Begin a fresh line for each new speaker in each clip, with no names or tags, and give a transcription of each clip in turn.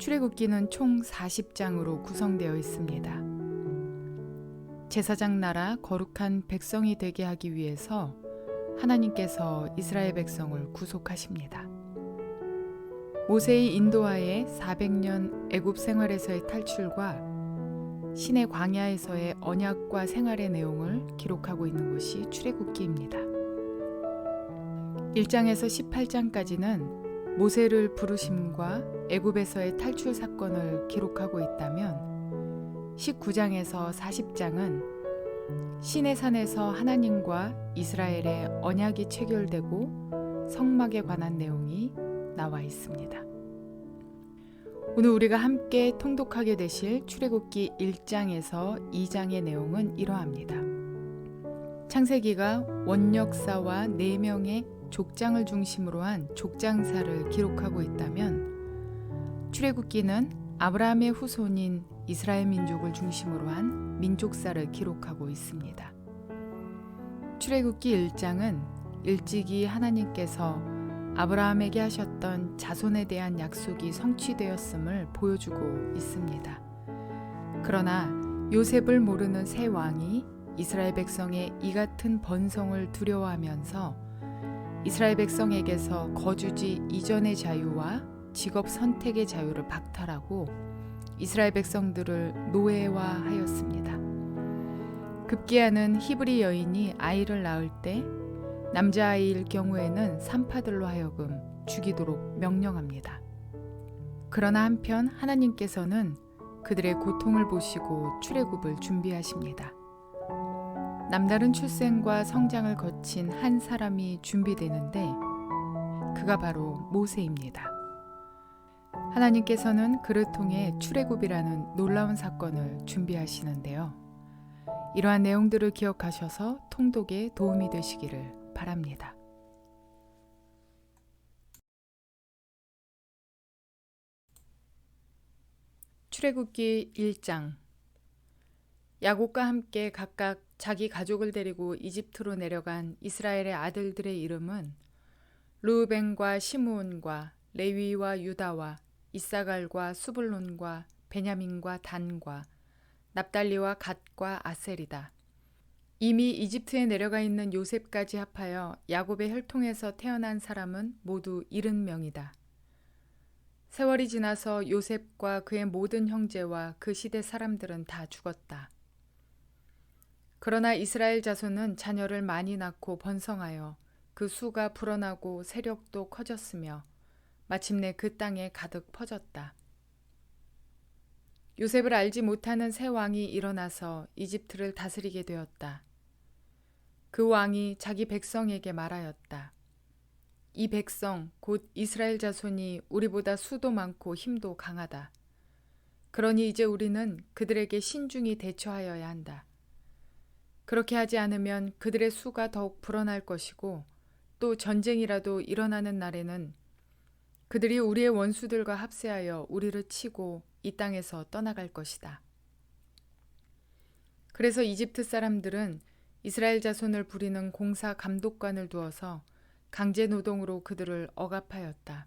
출애굽기는 총 40장으로 구성되어 있습니다. 제사장 나라 거룩한 백성이 되게 하기 위해서 하나님께서 이스라엘 백성을 구속하십니다. 모세의 인도하에 400년 애굽 생활에서의 탈출과 신의 광야에서의 언약과 생활의 내용을 기록하고 있는 것이 출애굽기입니다. 1장에서 18장까지는 모세를 부르심과 애굽에서의 탈출 사건을 기록하고 있다면 19장에서 40장은 시내 산에서 하나님과 이스라엘의 언약이 체결되고 성막에 관한 내용이 나와 있습니다. 오늘 우리가 함께 통독하게 되실 출애굽기 1장에서 2장의 내용은 이러합니다. 창세기가 원역사와 4명의 족장을 중심으로 한 족장사를 기록하고 있다면 출애굽기는 아브라함의 후손인 이스라엘 민족을 중심으로 한 민족사를 기록하고 있습니다. 출애굽기 1장은 일찍이 하나님께서 아브라함에게 하셨던 자손에 대한 약속이 성취되었음을 보여주고 있습니다. 그러나 요셉을 모르는 새 왕이 이스라엘 백성의 이 같은 번성을 두려워하면서 이스라엘 백성에게서 거주지 이전의 자유와 직업 선택의 자유를 박탈하고 이스라엘 백성들을 노예화하였습니다. 급기야는 히브리 여인이 아이를 낳을 때 남자아이일 경우에는 산파들로 하여금 죽이도록 명령합니다. 그러나 한편 하나님께서는 그들의 고통을 보시고 출애굽을 준비하십니다. 남다른 출생과 성장을 거친 한 사람이 준비되는데 그가 바로 모세입니다. 하나님께서는 그를 통해 출애굽이라는 놀라운 사건을 준비하시는데요. 이러한 내용들을 기억하셔서 통독에 도움이 되시기를 바랍니다. 출애굽기 1장. 야곱과 함께 각각 자기 가족을 데리고 이집트로 내려간 이스라엘의 아들들의 이름은 르우벤과 시므온과 레위와 유다와 이사갈과 수불론과 베냐민과 단과 납달리와 갓과 아셀이다. 이미 이집트에 내려가 있는 요셉까지 합하여 야곱의 혈통에서 태어난 사람은 모두 70명이다. 세월이 지나서 요셉과 그의 모든 형제와 그 시대 사람들은 다 죽었다. 그러나 이스라엘 자손은 자녀를 많이 낳고 번성하여 그 수가 불어나고 세력도 커졌으며 마침내 그 땅에 가득 퍼졌다. 요셉을 알지 못하는 새 왕이 일어나서 이집트를 다스리게 되었다. 그 왕이 자기 백성에게 말하였다. 이 백성 곧 이스라엘 자손이 우리보다 수도 많고 힘도 강하다. 그러니 이제 우리는 그들에게 신중히 대처하여야 한다. 그렇게 하지 않으면 그들의 수가 더욱 불어날 것이고 또 전쟁이라도 일어나는 날에는 그들이 우리의 원수들과 합세하여 우리를 치고 이 땅에서 떠나갈 것이다. 그래서 이집트 사람들은 이스라엘 자손을 부리는 공사 감독관을 두어서 강제 노동으로 그들을 억압하였다.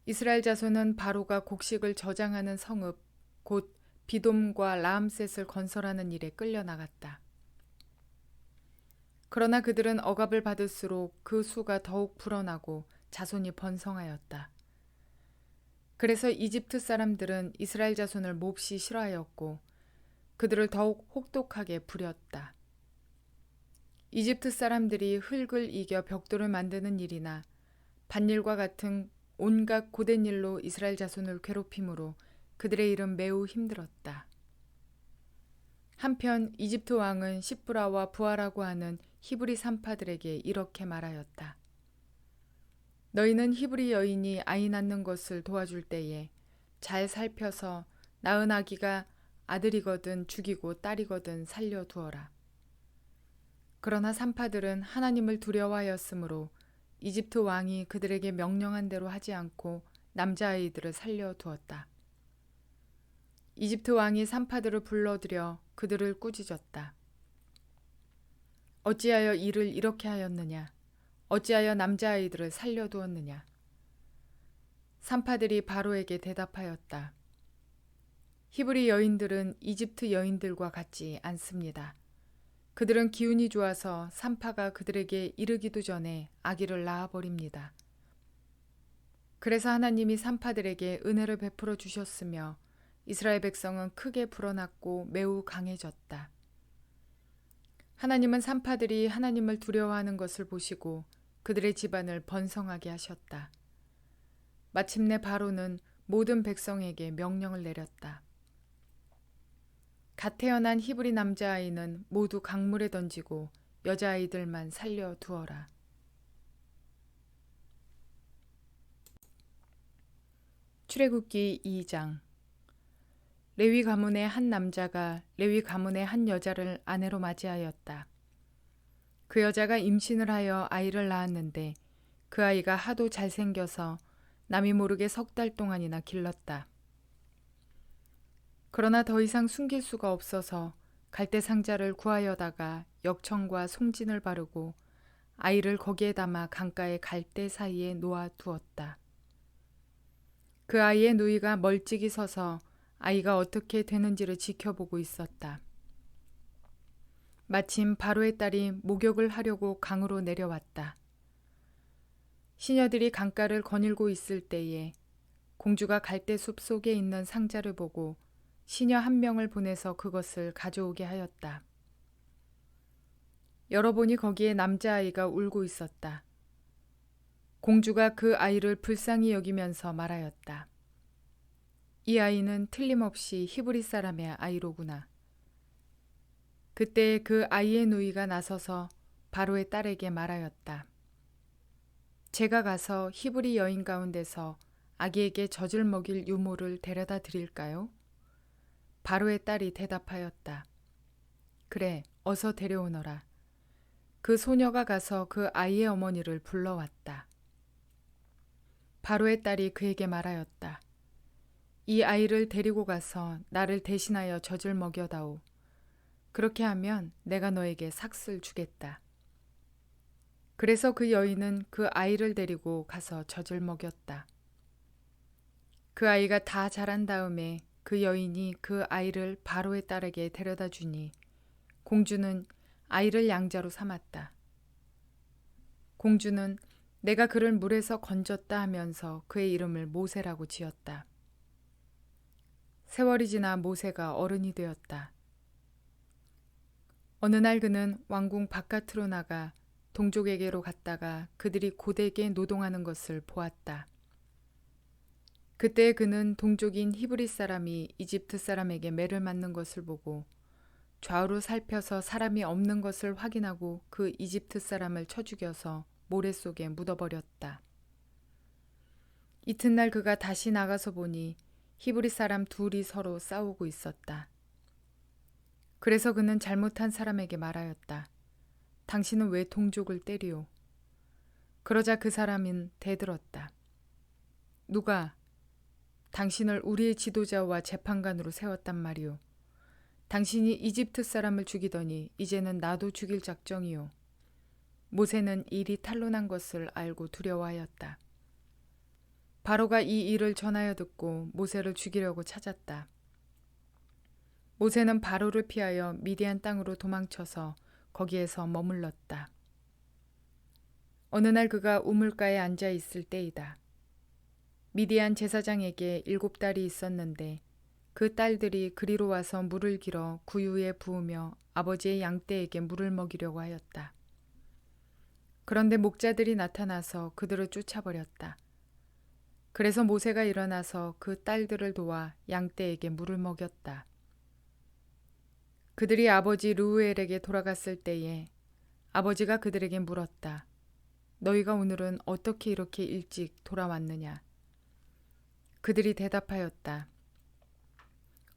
이스라엘 자손은 바로가 곡식을 저장하는 성읍 곧 비돔과 라암셋을 건설하는 일에 끌려나갔다. 그러나 그들은 억압을 받을수록 그 수가 더욱 불어나고 자손이 번성하였다. 그래서 이집트 사람들은 이스라엘 자손을 몹시 싫어하였고 그들을 더욱 혹독하게 부렸다. 이집트 사람들이 흙을 이겨 벽돌을 만드는 일이나 밭일과 같은 온갖 고된 일로 이스라엘 자손을 괴롭힘으로 그들의 일은 매우 힘들었다. 한편 이집트 왕은 시브라와 부하라고 하는 히브리 산파들에게 이렇게 말하였다. 너희는 히브리 여인이 아이 낳는 것을 도와줄 때에 잘 살펴서 낳은 아기가 아들이거든 죽이고 딸이거든 살려두어라. 그러나 산파들은 하나님을 두려워하였으므로 이집트 왕이 그들에게 명령한 대로 하지 않고 남자아이들을 살려두었다. 이집트 왕이 산파들을 불러들여 그들을 꾸짖었다. 어찌하여 이를 이렇게 하였느냐? 어찌하여 남자아이들을 살려두었느냐? 산파들이 바로에게 대답하였다. 히브리 여인들은 이집트 여인들과 같지 않습니다. 그들은 기운이 좋아서 산파가 그들에게 이르기도 전에 아기를 낳아버립니다. 그래서 하나님이 산파들에게 은혜를 베풀어 주셨으며 이스라엘 백성은 크게 불어났고 매우 강해졌다. 하나님은 산파들이 하나님을 두려워하는 것을 보시고 그들의 집안을 번성하게 하셨다. 마침내 바로는 모든 백성에게 명령을 내렸다. 갓 태어난 히브리 남자아이는 모두 강물에 던지고 여자아이들만 살려두어라. 출애굽기 2장. 레위 가문의 한 남자가 레위 가문의 한 여자를 아내로 맞이하였다. 그 여자가 임신을 하여 아이를 낳았는데 그 아이가 하도 잘생겨서 남이 모르게 3달 동안이나 길렀다. 그러나 더 이상 숨길 수가 없어서 갈대 상자를 구하여다가 역청과 송진을 바르고 아이를 거기에 담아 강가의 갈대 사이에 놓아 두었다. 그 아이의 누이가 멀찍이 서서 아이가 어떻게 되는지를 지켜보고 있었다. 마침 바로의 딸이 목욕을 하려고 강으로 내려왔다. 시녀들이 강가를 거닐고 있을 때에 공주가 갈대숲 속에 있는 상자를 보고 시녀 한 명을 보내서 그것을 가져오게 하였다. 열어보니 거기에 남자아이가 울고 있었다. 공주가 그 아이를 불쌍히 여기면서 말하였다. 이 아이는 틀림없이 히브리 사람의 아이로구나. 그때 그 아이의 누이가 나서서 바로의 딸에게 말하였다. 제가 가서 히브리 여인 가운데서 아기에게 젖을 먹일 유모를 데려다 드릴까요? 바로의 딸이 대답하였다. 그래, 어서 데려오너라. 그 소녀가 가서 그 아이의 어머니를 불러왔다. 바로의 딸이 그에게 말하였다. 이 아이를 데리고 가서 나를 대신하여 젖을 먹여다오. 그렇게 하면 내가 너에게 삭슬 주겠다. 그래서 그 여인은 그 아이를 데리고 가서 젖을 먹였다. 그 아이가 다 자란 다음에 그 여인이 그 아이를 바로의 딸에게 데려다 주니 공주는 아이를 양자로 삼았다. 공주는 내가 그를 물에서 건졌다 하면서 그의 이름을 모세라고 지었다. 세월이 지나 모세가 어른이 되었다. 어느 날 그는 왕궁 바깥으로 나가 동족에게로 갔다가 그들이 고되게 노동하는 것을 보았다. 그때 그는 동족인 히브리 사람이 이집트 사람에게 매를 맞는 것을 보고 좌우로 살펴서 사람이 없는 것을 확인하고 그 이집트 사람을 쳐 죽여서 모래 속에 묻어버렸다. 이튿날 그가 다시 나가서 보니 히브리 사람 둘이 서로 싸우고 있었다. 그래서 그는 잘못한 사람에게 말하였다. 당신은 왜 동족을 때리오? 그러자 그 사람은 대들었다. 누가 당신을 우리의 지도자와 재판관으로 세웠단 말이오. 당신이 이집트 사람을 죽이더니 이제는 나도 죽일 작정이오. 모세는 일이 탄로난 것을 알고 두려워하였다. 바로가 이 일을 전하여 듣고 모세를 죽이려고 찾았다. 모세는 바로를 피하여 미디안 땅으로 도망쳐서 거기에서 머물렀다. 어느 날 그가 우물가에 앉아 있을 때이다. 미디안 제사장에게 7딸이 있었는데 그 딸들이 그리로 와서 물을 길어 구유에 부으며 아버지의 양떼에게 물을 먹이려고 하였다. 그런데 목자들이 나타나서 그들을 쫓아버렸다. 그래서 모세가 일어나서 그 딸들을 도와 양떼에게 물을 먹였다. 그들이 아버지 르우엘에게 돌아갔을 때에 아버지가 그들에게 물었다. 너희가 오늘은 어떻게 이렇게 일찍 돌아왔느냐? 그들이 대답하였다.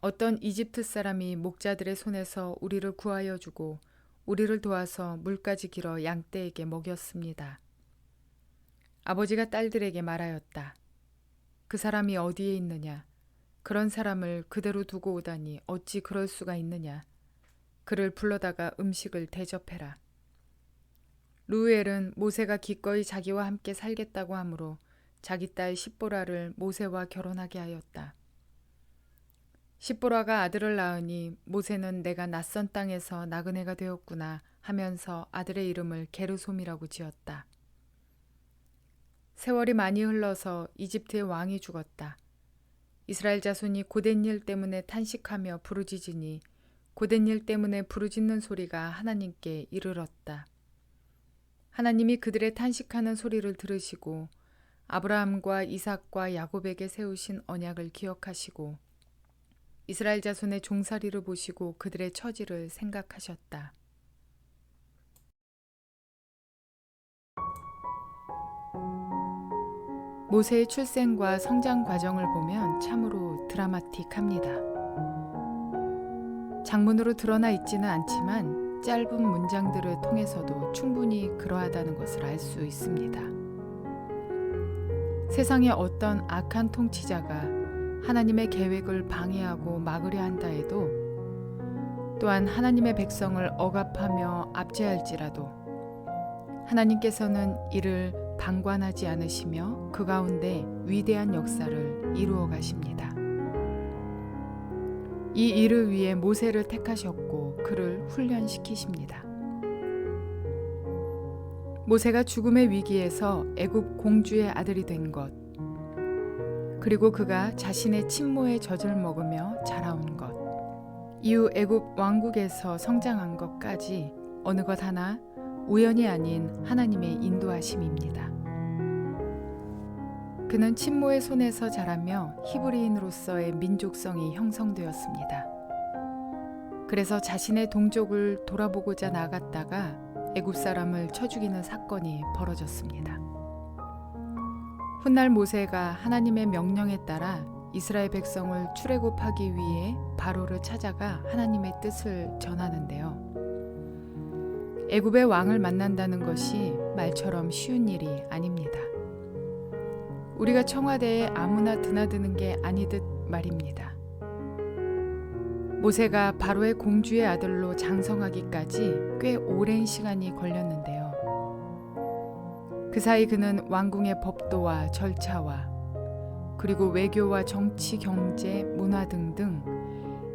어떤 이집트 사람이 목자들의 손에서 우리를 구하여 주고 우리를 도와서 물까지 길어 양떼에게 먹였습니다. 아버지가 딸들에게 말하였다. 그 사람이 어디에 있느냐? 그런 사람을 그대로 두고 오다니 어찌 그럴 수가 있느냐? 그를 불러다가 음식을 대접해라. 루엘은 모세가 기꺼이 자기와 함께 살겠다고 하므로 자기 딸 십보라를 모세와 결혼하게 하였다. 십보라가 아들을 낳으니 모세는 내가 낯선 땅에서 나그네가 되었구나 하면서 아들의 이름을 게르솜이라고 지었다. 세월이 많이 흘러서 이집트의 왕이 죽었다. 이스라엘 자손이 고된 일 때문에 탄식하며 부르짖으니 고된 일 때문에 부르짖는 소리가 하나님께 이르렀다. 하나님이 그들의 탄식하는 소리를 들으시고 아브라함과 이삭과 야곱에게 세우신 언약을 기억하시고 이스라엘 자손의 종살이를 보시고 그들의 처지를 생각하셨다. 모세의 출생과 성장 과정을 보면 참으로 드라마틱합니다. 장문으로 드러나 있지는 않지만 짧은 문장들을 통해서도 충분히 그러하다는 것을 알 수 있습니다. 세상의 어떤 악한 통치자가 하나님의 계획을 방해하고 막으려 한다 해도 또한 하나님의 백성을 억압하며 압제할지라도 하나님께서는 이를 방관하지 않으시며 그 가운데 위대한 역사를 이루어 가십니다. 이 일을 위해 모세를 택하셨고 그를 훈련시키십니다. 모세가 죽음의 위기에서 애굽 공주의 아들이 된 것, 그리고 그가 자신의 친모의 젖을 먹으며 자라온 것, 이후 애굽 왕국에서 성장한 것까지 어느 것 하나 우연이 아닌 하나님의 인도하심입니다. 그는 친모의 손에서 자라며 히브리인으로서의 민족성이 형성되었습니다. 그래서 자신의 동족을 돌아보고자 나갔다가 애굽 사람을 쳐 죽이는 사건이 벌어졌습니다. 훗날 모세가 하나님의 명령에 따라 이스라엘 백성을 출애굽하기 위해 바로를 찾아가 하나님의 뜻을 전하는데요. 애굽의 왕을 만난다는 것이 말처럼 쉬운 일이 아닙니다. 우리가 청와대에 아무나 드나드는 게 아니듯 말입니다. 모세가 바로의 공주의 아들로 장성하기까지 꽤 오랜 시간이 걸렸는데요. 그 사이 그는 왕궁의 법도와 절차와 그리고 외교와 정치, 경제, 문화 등등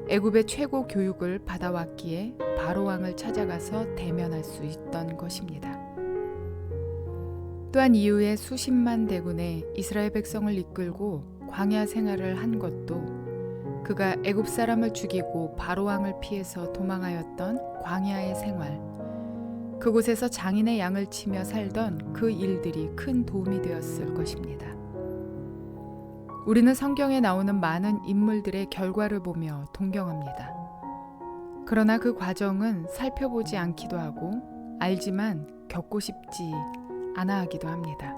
애굽의 최고 교육을 받아왔기에 바로 왕을 찾아가서 대면할 수 있던 것입니다. 또한 이후에 수십만 대군의 이스라엘 백성을 이끌고 광야 생활을 한 것도 그가 애굽 사람을 죽이고 바로 왕을 피해서 도망하였던 광야의 생활, 그곳에서 장인의 양을 치며 살던 그 일들이 큰 도움이 되었을 것입니다. 우리는 성경에 나오는 많은 인물들의 결과를 보며 동경합니다. 그러나 그 과정은 살펴보지 않기도 하고 알지만 겪고 싶지 않아 하기도 합니다.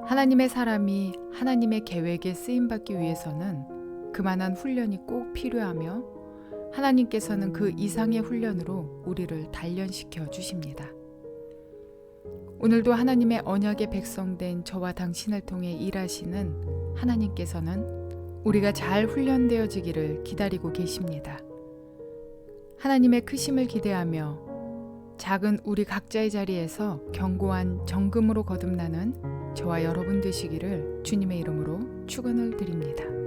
하나님의 사람이 하나님의 계획에 쓰임받기 위해서는 그만한 훈련이 꼭 필요하며 하나님께서는 그 이상의 훈련으로 우리를 단련시켜 주십니다. 오늘도 하나님의 언약의 백성된 저와 당신을 통해 일하시는 하나님께서는 우리가 잘 훈련되어지기를 기다리고 계십니다. 하나님의 크심을 기대하며 작은 우리 각자의 자리에서 견고한 정금으로 거듭나는 저와 여러분 되시기를 주님의 이름으로 축원을 드립니다.